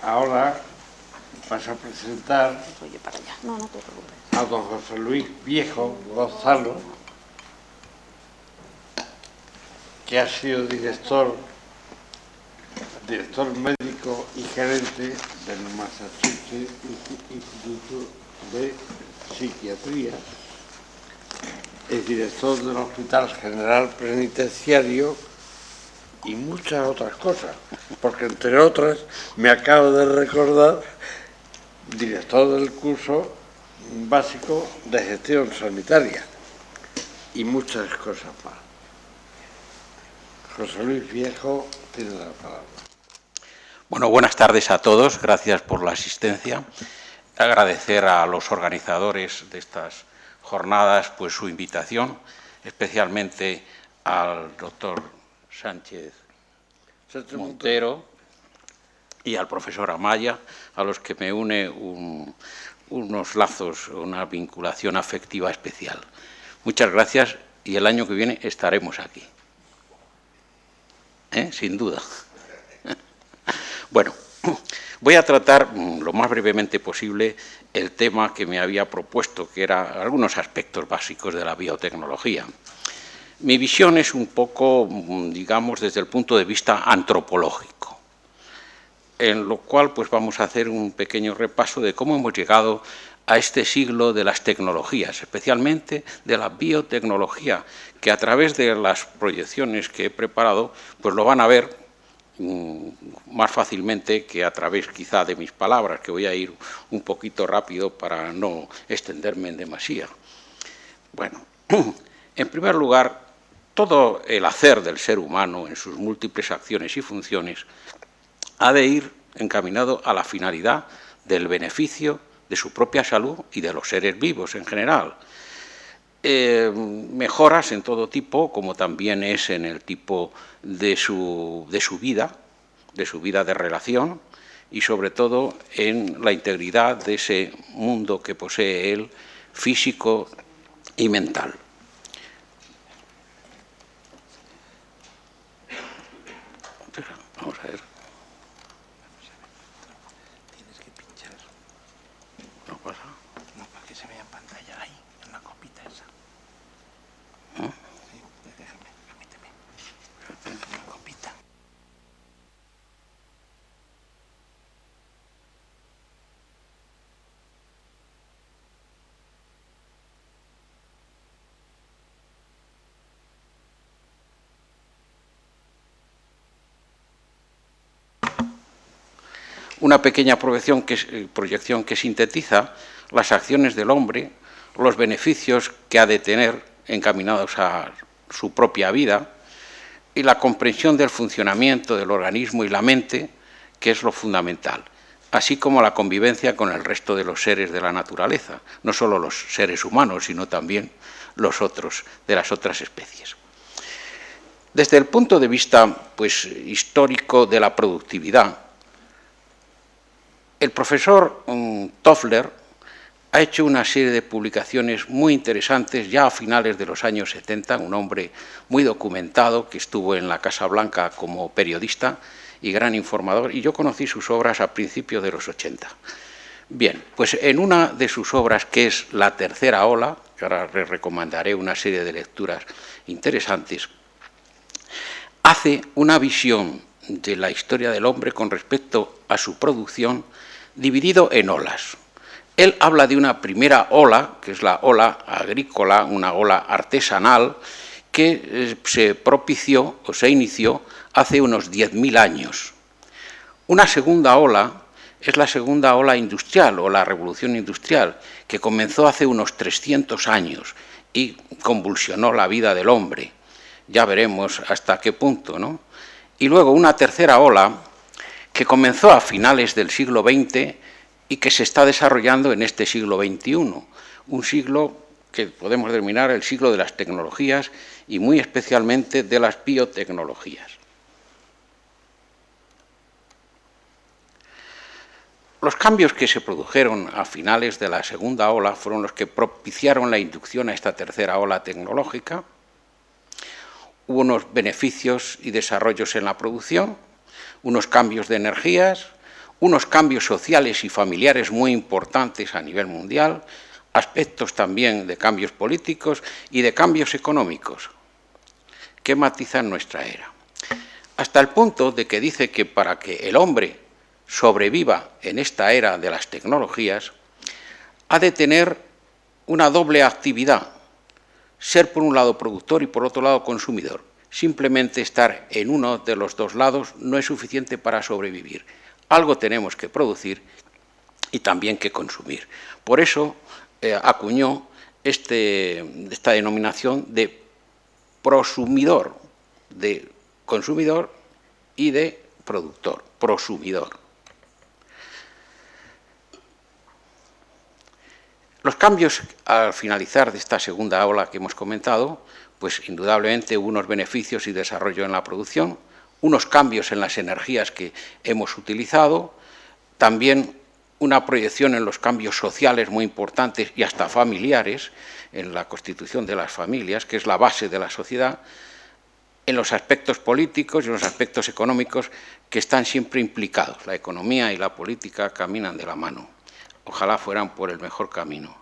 Ahora vas a presentar Oye, para allá. No, no te preocupes. a don José Luis Viejo Gonzalo, que ha sido director médico y gerente del Massachusetts Instituto de Psiquiatría, es director del Hospital General Penitenciario y muchas otras cosas, porque entre otras me acabo de recordar, director del curso básico de gestión sanitaria y muchas cosas más. José Luis Viejo tiene la palabra. Bueno, buenas tardes a todos, gracias por la asistencia. Agradecer a los organizadores de estas jornadas pues su invitación, especialmente al doctor Sánchez Montero y al profesor Amaya, a los que me une unos lazos, una vinculación afectiva especial. Muchas gracias y el año que viene estaremos aquí. Sin duda. Bueno, voy a tratar lo más brevemente posible el tema que me había propuesto, que eran algunos aspectos básicos de la biotecnología. Mi visión es un poco, digamos, desde el punto de vista antropológico, en lo cual pues vamos a hacer un pequeño repaso de cómo hemos llegado a este siglo de las tecnologías, especialmente de la biotecnología, que a través de las proyecciones que he preparado, pues lo van a ver más fácilmente que a través quizá de mis palabras, que voy a ir un poquito rápido para no extenderme en demasía. Bueno, en primer lugar, todo el hacer del ser humano en sus múltiples acciones y funciones ha de ir encaminado a la finalidad del beneficio de su propia salud y de los seres vivos en general. Mejoras en todo tipo, como también es en el tipo de su vida de relación y sobre todo en la integridad de ese mundo que posee él, físico y mental. Vamos a ver. Tienes que pinchar. No pasa. No, para que se vea en pantalla ahí, en la copita esa. ¿Eh? Sí, déjame, permíteme. Una copita. Una pequeña proyección que sintetiza las acciones del hombre, los beneficios que ha de tener encaminados a su propia vida y la comprensión del funcionamiento del organismo y la mente, que es lo fundamental, así como la convivencia con el resto de los seres de la naturaleza, no solo los seres humanos, sino también los otros, de las otras especies. Desde el punto de vista pues, histórico de la productividad, el profesor Toffler ha hecho una serie de publicaciones muy interesantes ya a finales de los años 70, un hombre muy documentado que estuvo en la Casa Blanca como periodista y gran informador, y yo conocí sus obras a principios de los 80. Bien, pues en una de sus obras, que es La tercera ola, que ahora les recomendaré una serie de lecturas interesantes, hace una visión de la historia del hombre con respecto a su producción dividido en olas. Él habla de una primera ola, que es la ola agrícola, una ola artesanal, que se propició o se inició hace unos 10.000 años. Una segunda ola es la segunda ola industrial o la revolución industrial, que comenzó hace unos 300 años y convulsionó la vida del hombre. Ya veremos hasta qué punto, ¿no? Y luego una tercera ola que comenzó a finales del siglo XX y que se está desarrollando en este siglo XXI, un siglo que podemos denominar el siglo de las tecnologías y muy especialmente de las biotecnologías. Los cambios que se produjeron a finales de la segunda ola fueron los que propiciaron la inducción a esta tercera ola tecnológica. Hubo unos beneficios y desarrollos en la producción, unos cambios de energías, unos cambios sociales y familiares muy importantes a nivel mundial, aspectos también de cambios políticos y de cambios económicos que matizan nuestra era. Hasta el punto de que dice que para que el hombre sobreviva en esta era de las tecnologías, ha de tener una doble actividad, ser por un lado productor y por otro lado consumidor. Simplemente estar en uno de los dos lados no es suficiente para sobrevivir. Algo tenemos que producir y también que consumir. Por eso acuñó esta denominación de prosumidor, de consumidor y de productor, prosumidor. Los cambios al finalizar de esta segunda ola que hemos comentado, pues indudablemente hubo unos beneficios y desarrollo en la producción, unos cambios en las energías que hemos utilizado, también una proyección en los cambios sociales muy importantes y hasta familiares, en la constitución de las familias, que es la base de la sociedad, en los aspectos políticos y en los aspectos económicos que están siempre implicados. La economía y la política caminan de la mano. Ojalá fueran por el mejor camino.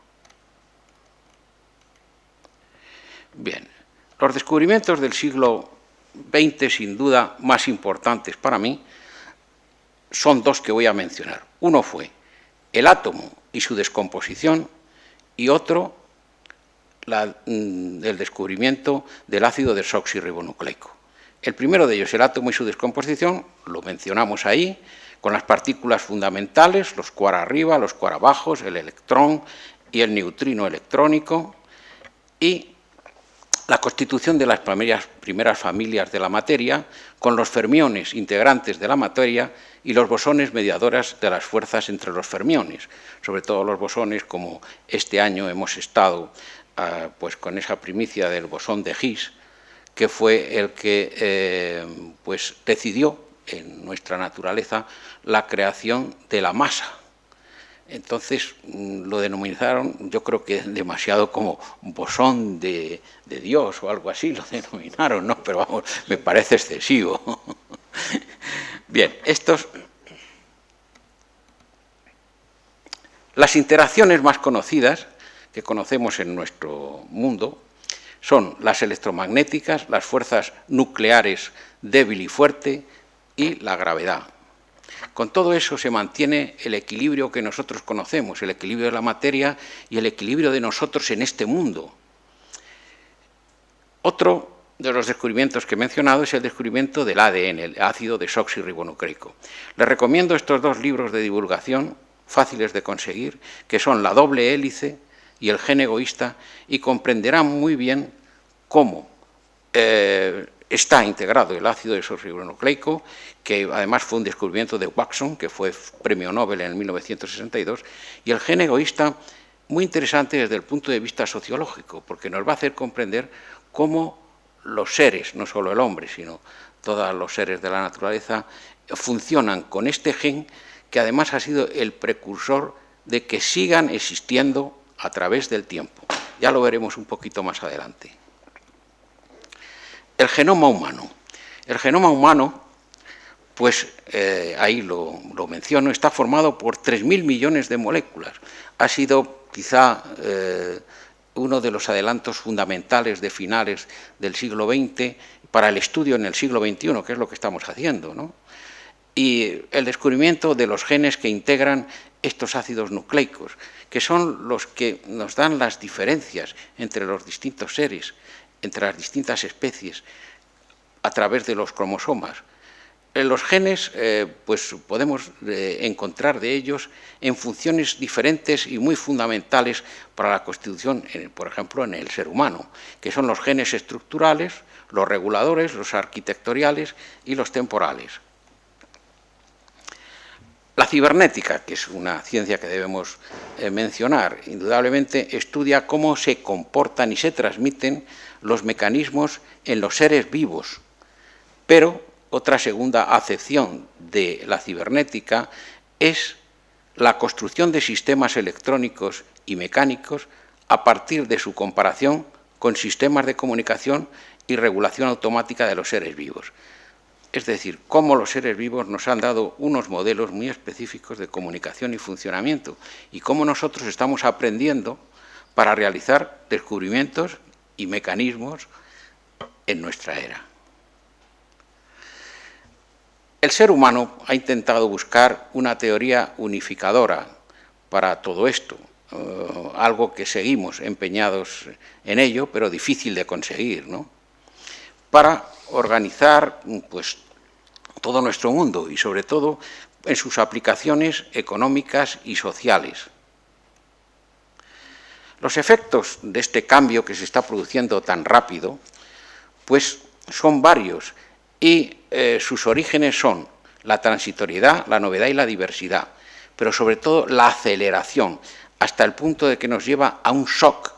Bien, los descubrimientos del siglo XX, sin duda, más importantes para mí, son dos que voy a mencionar. Uno fue el átomo y su descomposición, y otro, el descubrimiento del ácido desoxirribonucleico. El primero de ellos, el átomo y su descomposición, lo mencionamos ahí, con las partículas fundamentales, los quark arriba, los quark abajo, el electrón y el neutrino electrónico, y la constitución de las primeras familias de la materia, con los fermiones integrantes de la materia y los bosones mediadores de las fuerzas entre los fermiones, sobre todo los bosones, como este año hemos estado pues con esa primicia del bosón de Higgs, que fue el que pues decidió en nuestra naturaleza la creación de la masa. Entonces lo denominaron, yo creo que demasiado como bosón de Dios o algo así, lo denominaron, ¿no? Pero vamos, me parece excesivo. Bien, las interacciones más conocidas que conocemos en nuestro mundo son las electromagnéticas, las fuerzas nucleares débil y fuerte y la gravedad. Con todo eso se mantiene el equilibrio que nosotros conocemos, el equilibrio de la materia y el equilibrio de nosotros en este mundo. Otro de los descubrimientos que he mencionado es el descubrimiento del ADN, el ácido desoxirribonucleico. Les recomiendo estos dos libros de divulgación, fáciles de conseguir, que son La doble hélice y El gen egoísta, y comprenderán muy bien cómo está integrado el ácido desoxirribonucleico, que además fue un descubrimiento de Watson, que fue premio Nobel en 1962, y el gen egoísta, muy interesante desde el punto de vista sociológico, porque nos va a hacer comprender cómo los seres, no solo el hombre, sino todos los seres de la naturaleza, funcionan con este gen, que además ha sido el precursor de que sigan existiendo a través del tiempo. Ya lo veremos un poquito más adelante. El genoma humano. El genoma humano, pues ahí lo menciono, está formado por 3.000 millones de moléculas. Ha sido quizá uno de los adelantos fundamentales de finales del siglo XX para el estudio en el siglo XXI, que es lo que estamos haciendo, ¿no? Y el descubrimiento de los genes que integran estos ácidos nucleicos, que son los que nos dan las diferencias entre los distintos seres, entre las distintas especies, a través de los cromosomas. Los genes, pues podemos encontrar de ellos en funciones diferentes y muy fundamentales para la constitución, por ejemplo, en el ser humano, que son los genes estructurales, los reguladores, los arquitectoriales y los temporales. La cibernética, que es una ciencia que debemos mencionar, indudablemente estudia cómo se comportan y se transmiten los mecanismos en los seres vivos, pero otra segunda acepción de la cibernética es la construcción de sistemas electrónicos y mecánicos a partir de su comparación con sistemas de comunicación y regulación automática de los seres vivos. Es decir, cómo los seres vivos nos han dado unos modelos muy específicos de comunicación y funcionamiento y cómo nosotros estamos aprendiendo para realizar descubrimientos y mecanismos en nuestra era. El ser humano ha intentado buscar una teoría unificadora para todo esto, algo que seguimos empeñados en ello, pero difícil de conseguir, ¿no? Para organizar, pues, todo nuestro mundo y, sobre todo, en sus aplicaciones económicas y sociales. Los efectos de este cambio que se está produciendo tan rápido, pues, son varios y sus orígenes son la transitoriedad, la novedad y la diversidad, pero sobre todo la aceleración, hasta el punto de que nos lleva a un shock.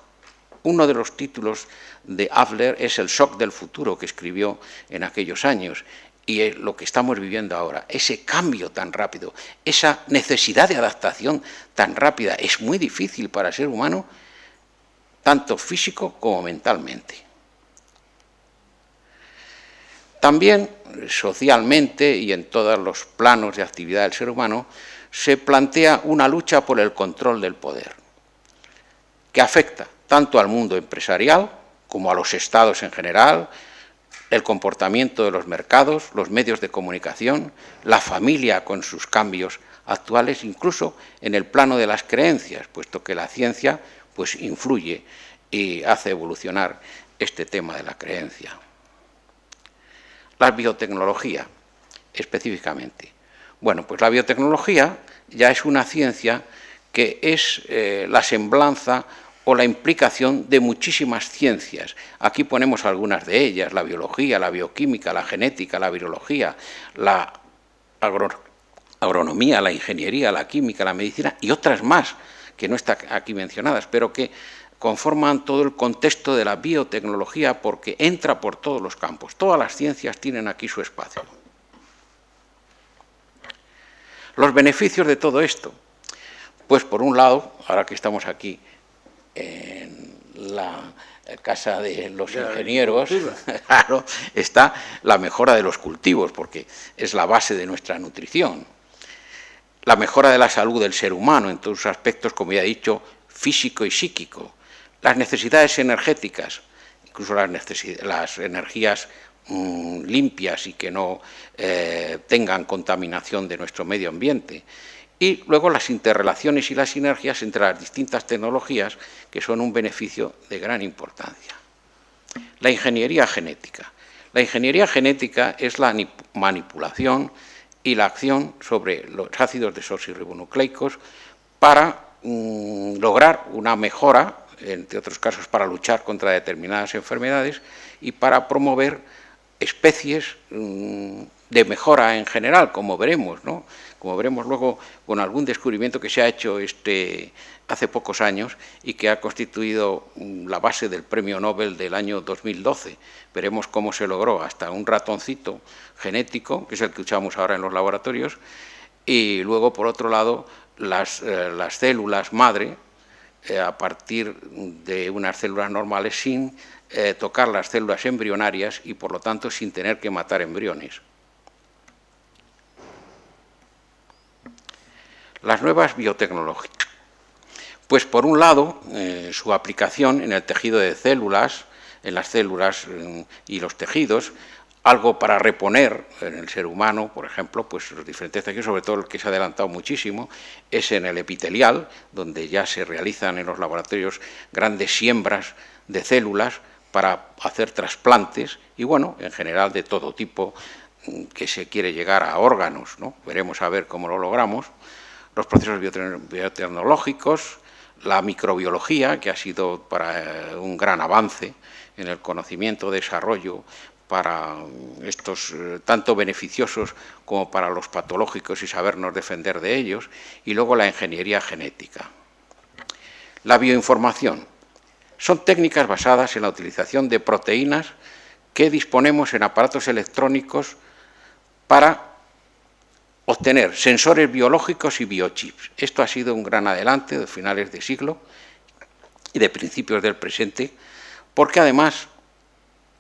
Uno de los títulos de Adler es el shock del futuro que escribió en aquellos años, y es lo que estamos viviendo ahora, ese cambio tan rápido, esa necesidad de adaptación tan rápida, es muy difícil para el ser humano, tanto físico como mentalmente. También, socialmente y en todos los planos de actividad del ser humano, se plantea una lucha por el control del poder, que afecta tanto al mundo empresarial como a los estados en general, el comportamiento de los mercados, los medios de comunicación, la familia con sus cambios actuales, incluso en el plano de las creencias, puesto que la ciencia, pues, influye y hace evolucionar este tema de la creencia. La biotecnología, específicamente. Bueno, pues la biotecnología ya es una ciencia que es la semblanza o la implicación de muchísimas ciencias. Aquí ponemos algunas de ellas: la biología, la bioquímica, la genética, la virología, la agronomía, la ingeniería, la química, la medicina y otras más que no están aquí mencionadas, pero que conforman todo el contexto de la biotecnología porque entra por todos los campos. Todas las ciencias tienen aquí su espacio. Los beneficios de todo esto, pues por un lado, ahora que estamos aquí en la casa de los ingenieros, claro, está la mejora de los cultivos, porque es la base de nuestra nutrición. La mejora de la salud del ser humano en todos sus aspectos, como ya he dicho, físico y psíquico. Las necesidades energéticas, incluso las energías limpias y que no tengan contaminación de nuestro medio ambiente. Y luego las interrelaciones y las sinergias entre las distintas tecnologías, que son un beneficio de gran importancia. La ingeniería genética. La ingeniería genética es la manipulación y la acción sobre los ácidos desoxirribonucleicos para lograr una mejora, entre otros casos para luchar contra determinadas enfermedades y para promover especies de mejora en general, como veremos, ¿no? Como veremos luego con algún descubrimiento que se ha hecho hace pocos años y que ha constituido la base del premio Nobel del año 2012. Veremos cómo se logró hasta un ratoncito genético, que es el que usamos ahora en los laboratorios, y luego, por otro lado, las células madre, a partir de unas células normales, sin tocar las células embrionarias y, por lo tanto, sin tener que matar embriones. Las nuevas biotecnologías. Pues, por un lado, su aplicación en el tejido de células, en las células y los tejidos, algo para reponer en el ser humano, por ejemplo, pues los diferentes tejidos, sobre todo el que se ha adelantado muchísimo, es en el epitelial, donde ya se realizan en los laboratorios grandes siembras de células para hacer trasplantes y, bueno, en general de todo tipo que se quiere llegar a órganos, ¿no? Veremos a ver cómo lo logramos. Los procesos biotecnológicos, la microbiología, que ha sido para un gran avance en el conocimiento, desarrollo para estos tanto beneficiosos como para los patológicos y sabernos defender de ellos, y luego la ingeniería genética. La bioinformación. Son técnicas basadas en la utilización de proteínas que disponemos en aparatos electrónicos para obtener sensores biológicos y biochips. Esto ha sido un gran adelante de finales de siglo y de principios del presente, porque además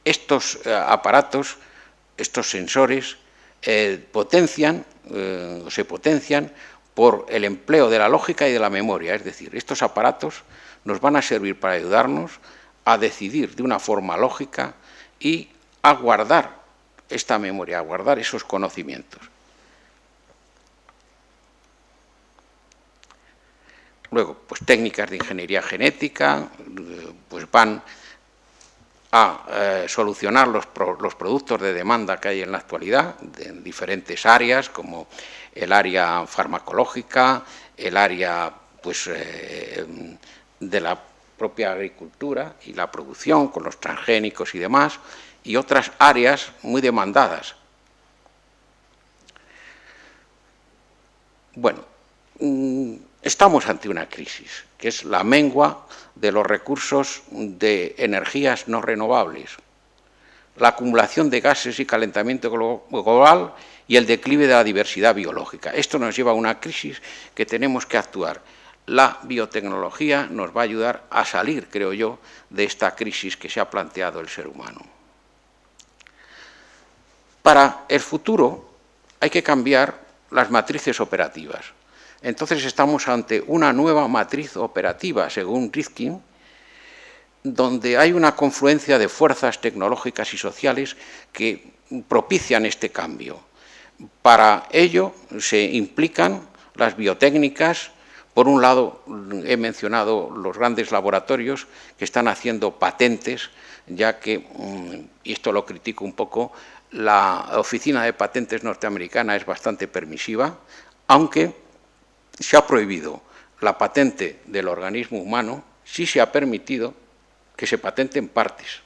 estos aparatos, estos sensores, se potencian por el empleo de la lógica y de la memoria. Es decir, estos aparatos nos van a servir para ayudarnos a decidir de una forma lógica y a guardar esta memoria, a guardar esos conocimientos. Luego, pues técnicas de ingeniería genética, pues van a solucionar los productos de demanda que hay en la actualidad, en diferentes áreas, como el área farmacológica, el área pues, de la propia agricultura y la producción, con los transgénicos y demás, y otras áreas muy demandadas. Bueno, estamos ante una crisis, que es la mengua de los recursos de energías no renovables, la acumulación de gases y calentamiento global y el declive de la diversidad biológica. Esto nos lleva a una crisis que tenemos que actuar. La biotecnología nos va a ayudar a salir, creo yo, de esta crisis que se ha planteado el ser humano. Para el futuro hay que cambiar las matrices operativas. Entonces estamos ante una nueva matriz operativa, según Rifkin, donde hay una confluencia de fuerzas tecnológicas y sociales que propician este cambio. Para ello se implican las biotécnicas. Por un lado, he mencionado los grandes laboratorios que están haciendo patentes, ya que, y esto lo critico un poco, la oficina de patentes norteamericana es bastante permisiva, aunque se ha prohibido la patente del organismo humano, sí se ha permitido que se patenten partes,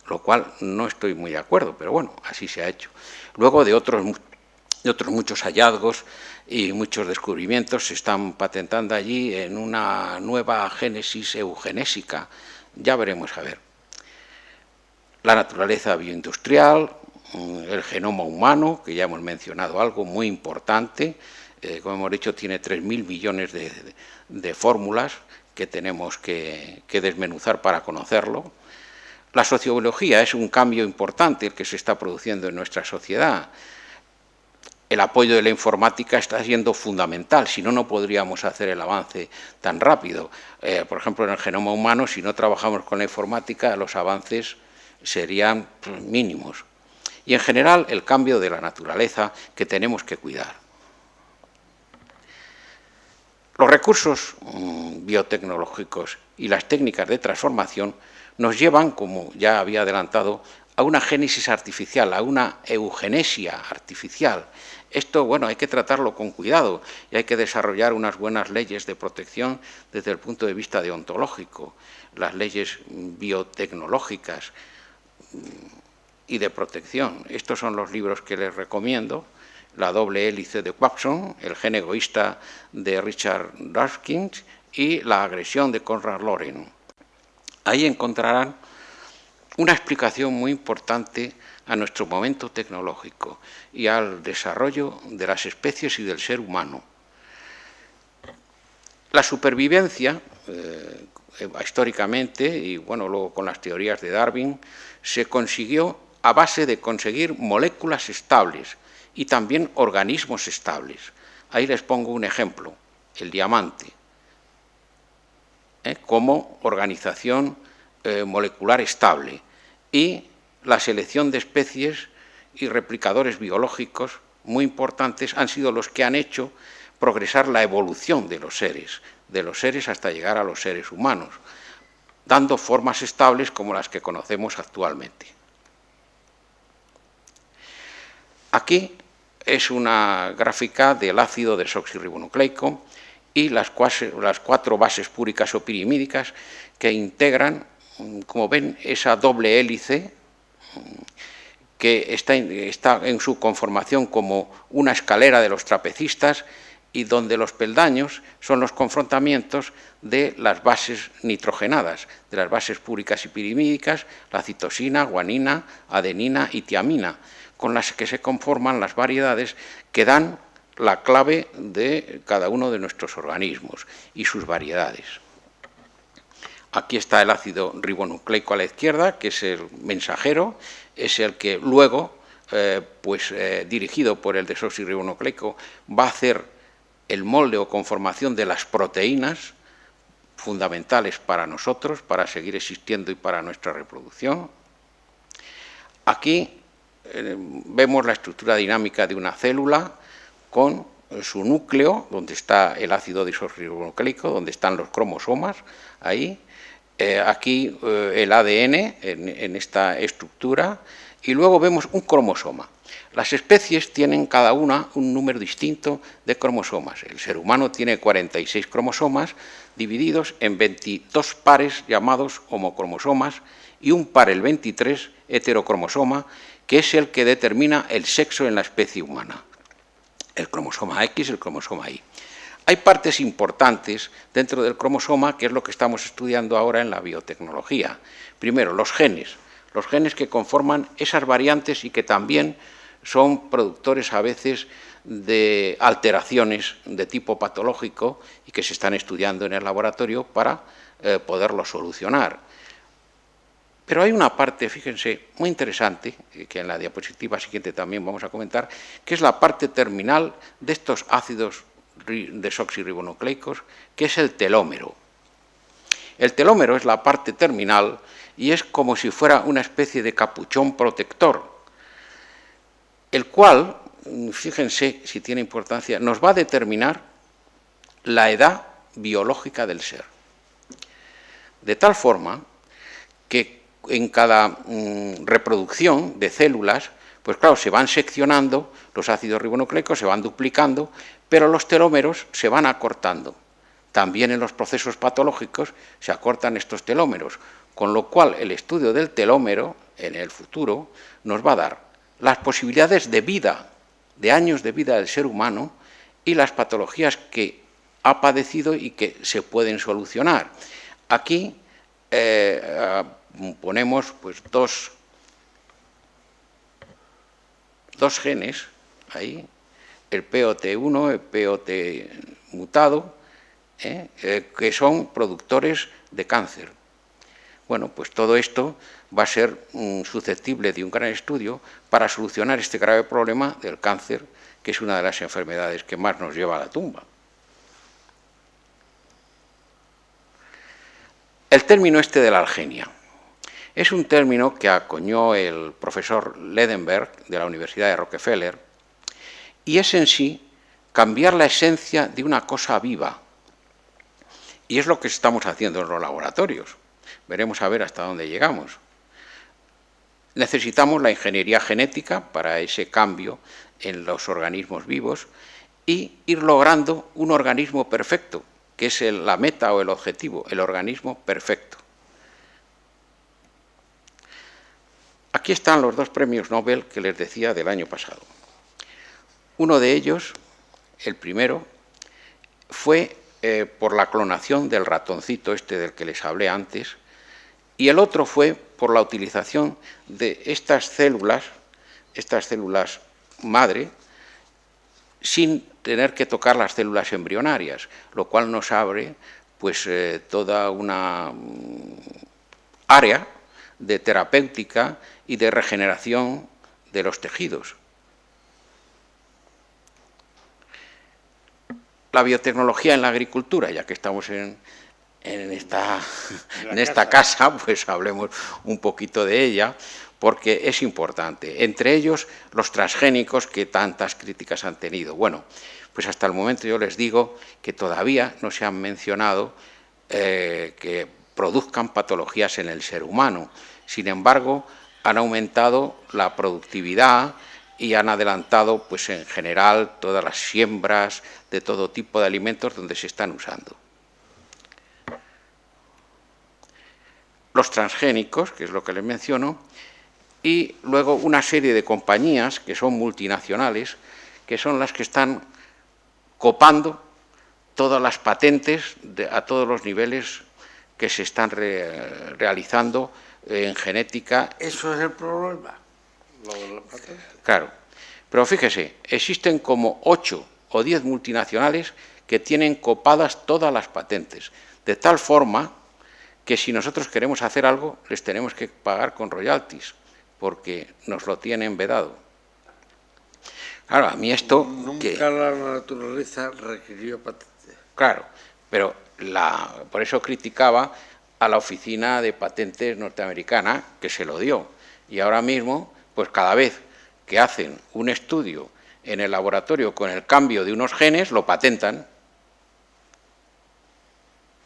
lo cual no estoy muy de acuerdo, pero bueno, así se ha hecho. Luego de otros muchos hallazgos y muchos descubrimientos se están patentando allí en una nueva génesis eugenésica. Ya veremos a ver. La naturaleza bioindustrial, el genoma humano, que ya hemos mencionado algo muy importante, como hemos dicho, tiene 3.000 millones de fórmulas que tenemos que desmenuzar para conocerlo. La sociobiología es un cambio importante el que se está produciendo en nuestra sociedad. El apoyo de la informática está siendo fundamental, si no, no podríamos hacer el avance tan rápido. Por ejemplo, en el genoma humano, si no trabajamos con la informática, los avances serían mínimos. Y en general, el cambio de la naturaleza que tenemos que cuidar. Los recursos biotecnológicos y las técnicas de transformación nos llevan, como ya había adelantado, a una génesis artificial, a una eugenesia artificial. Esto, bueno, hay que tratarlo con cuidado y hay que desarrollar unas buenas leyes de protección desde el punto de vista deontológico, las leyes biotecnológicas y de protección. Estos son los libros que les recomiendo. La doble hélice de Watson, El gen egoísta de Richard Dawkins y La agresión de Konrad Lorenz. Ahí encontrarán una explicación muy importante a nuestro momento tecnológico y al desarrollo de las especies y del ser humano. La supervivencia, históricamente, y bueno, luego con las teorías de Darwin, se consiguió a base de conseguir moléculas estables y también organismos estables. Ahí les pongo un ejemplo, el diamante, como organización molecular estable, y la selección de especies y replicadores biológicos muy importantes han sido los que han hecho progresar la evolución de los seres hasta llegar a los seres humanos, dando formas estables como las que conocemos actualmente. Aquí es una gráfica del ácido desoxirribonucleico y las 4 bases púricas o pirimídicas que integran, como ven, esa doble hélice que está en su conformación como una escalera de los trapecistas y donde los peldaños son los confrontamientos de las bases nitrogenadas, de las bases púricas y pirimídicas, la citosina, guanina, adenina y tiamina, con las que se conforman las variedades que dan la clave de cada uno de nuestros organismos y sus variedades. Aquí está el ácido ribonucleico a la izquierda, que es el mensajero, es el que luego dirigido por el desoxirribonucleico, va a hacer el molde o conformación de las proteínas fundamentales para nosotros, para seguir existiendo y para nuestra reproducción. Aquí vemos la estructura dinámica de una célula con su núcleo, donde está el ácido desoxirribonucleico, donde están los cromosomas, ahí. Aquí el ADN en esta estructura, y luego vemos un cromosoma. Las especies tienen cada una un número distinto de cromosomas. El ser humano tiene 46 cromosomas divididos en 22 pares llamados homocromosomas y un par, el 23, heterocromosoma, que es el que determina el sexo en la especie humana. El cromosoma X, el cromosoma Y. Hay partes importantes dentro del cromosoma, que es lo que estamos estudiando ahora en la biotecnología. Primero, los genes que conforman esas variantes y que también son productores a veces de alteraciones de tipo patológico y que se están estudiando en el laboratorio para poderlo solucionar. Pero hay una parte, fíjense, muy interesante, que en la diapositiva siguiente también vamos a comentar, que es la parte terminal de estos ácidos desoxirribonucleicos, que es el telómero. El telómero es la parte terminal y es como si fuera una especie de capuchón protector, el cual, fíjense si tiene importancia, nos va a determinar la edad biológica del ser. De tal forma que en cada reproducción de células, pues claro, se van seccionando, los ácidos ribonucleicos se van duplicando, pero los telómeros se van acortando. También en los procesos patológicos se acortan estos telómeros, con lo cual el estudio del telómero en el futuro nos va a dar las posibilidades de vida, de años de vida del ser humano y las patologías que ha padecido y que se pueden solucionar. Aquí ponemos pues dos genes, ahí, el POT1, el POT mutado, que son productores de cáncer. Bueno, pues todo esto va a ser susceptible de un gran estudio para solucionar este grave problema del cáncer, que es una de las enfermedades que más nos lleva a la tumba. El término este de la algenia es un término que acuñó el profesor Ledenberg de la Universidad de Rockefeller y es en sí cambiar la esencia de una cosa viva. Y es lo que estamos haciendo en los laboratorios. Veremos a ver hasta dónde llegamos. Necesitamos la ingeniería genética para ese cambio en los organismos vivos y ir logrando un organismo perfecto, que es la meta o el objetivo, el organismo perfecto. Aquí están los dos premios Nobel que les decía del año pasado. Uno de ellos, el primero, fue por la clonación del ratoncito este del que les hablé antes, y el otro fue por la utilización de estas células madre, sin tener que tocar las células embrionarias, lo cual nos abre pues toda una área de terapéutica y de regeneración de los tejidos. La biotecnología en la agricultura, ya que estamos en esta casa, pues hablemos un poquito de ella, porque es importante. Entre ellos, los transgénicos que tantas críticas han tenido. Bueno, pues hasta el momento yo les digo que todavía no se han mencionado que produzcan patologías en el ser humano. Sin embargo, han aumentado la productividad y han adelantado, pues en general, todas las siembras de todo tipo de alimentos donde se están usando. Los transgénicos, que es lo que les menciono, y luego una serie de compañías que son multinacionales, que son las que están copando todas las patentes a todos los niveles que se están realizando en genética. Eso es el problema, lo de las patentes. Claro, pero fíjese, existen como 8 o 10 multinacionales que tienen copadas todas las patentes, de tal forma que si nosotros queremos hacer algo, les tenemos que pagar con royalties, porque nos lo tienen vedado. Claro, a mí esto... Nunca la naturaleza requirió patente. Claro, pero por eso criticaba a la Oficina de Patentes norteamericana, que se lo dio. Y ahora mismo, pues cada vez que hacen un estudio en el laboratorio con el cambio de unos genes, lo patentan.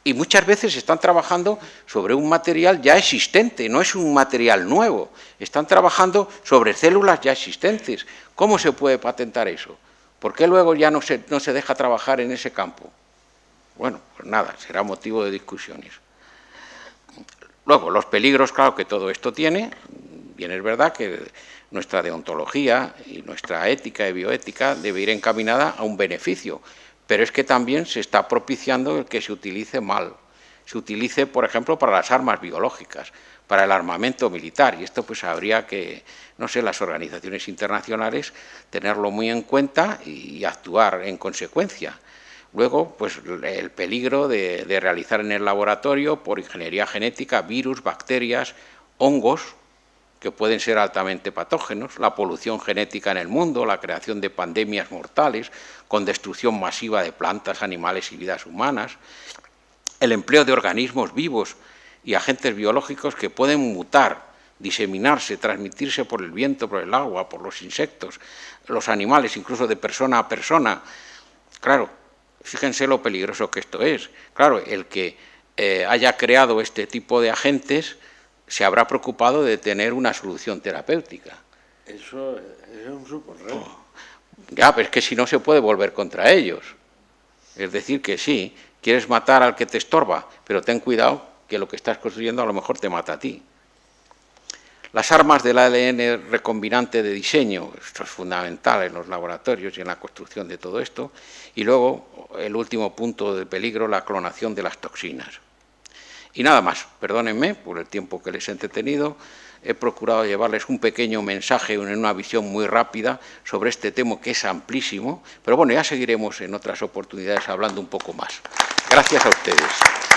Y muchas veces están trabajando sobre un material ya existente, no es un material nuevo. Están trabajando sobre células ya existentes. ¿Cómo se puede patentar eso? ¿Por qué luego ya no se deja trabajar en ese campo? Bueno, pues nada, será motivo de discusiones. Luego, los peligros, claro, que todo esto tiene. Bien es verdad que nuestra deontología y nuestra ética y bioética debe ir encaminada a un beneficio, pero es que también se está propiciando el que se utilice mal. Se utilice, por ejemplo, para las armas biológicas, para el armamento militar, y esto pues habría que, no sé, las organizaciones internacionales tenerlo muy en cuenta y actuar en consecuencia. Luego, pues el peligro de realizar en el laboratorio por ingeniería genética virus, bacterias, hongos, que pueden ser altamente patógenos, la polución genética en el mundo, la creación de pandemias mortales con destrucción masiva de plantas, animales y vidas humanas, el empleo de organismos vivos y agentes biológicos que pueden mutar, diseminarse, transmitirse por el viento, por el agua, por los insectos, los animales, incluso de persona a persona. Claro, fíjense lo peligroso que esto es. Claro, el que haya creado este tipo de agentes se habrá preocupado de tener una solución terapéutica. Eso es un suponer. Ya, pero es que si no se puede volver contra ellos. Es decir, que sí, quieres matar al que te estorba, pero ten cuidado que lo que estás construyendo a lo mejor te mata a ti. Las armas del ADN recombinante de diseño, esto es fundamental en los laboratorios y en la construcción de todo esto. Y luego, el último punto de peligro, la clonación de las toxinas. Y nada más, perdónenme por el tiempo que les he entretenido, he procurado llevarles un pequeño mensaje en una visión muy rápida sobre este tema que es amplísimo, pero bueno, ya seguiremos en otras oportunidades hablando un poco más. Gracias a ustedes.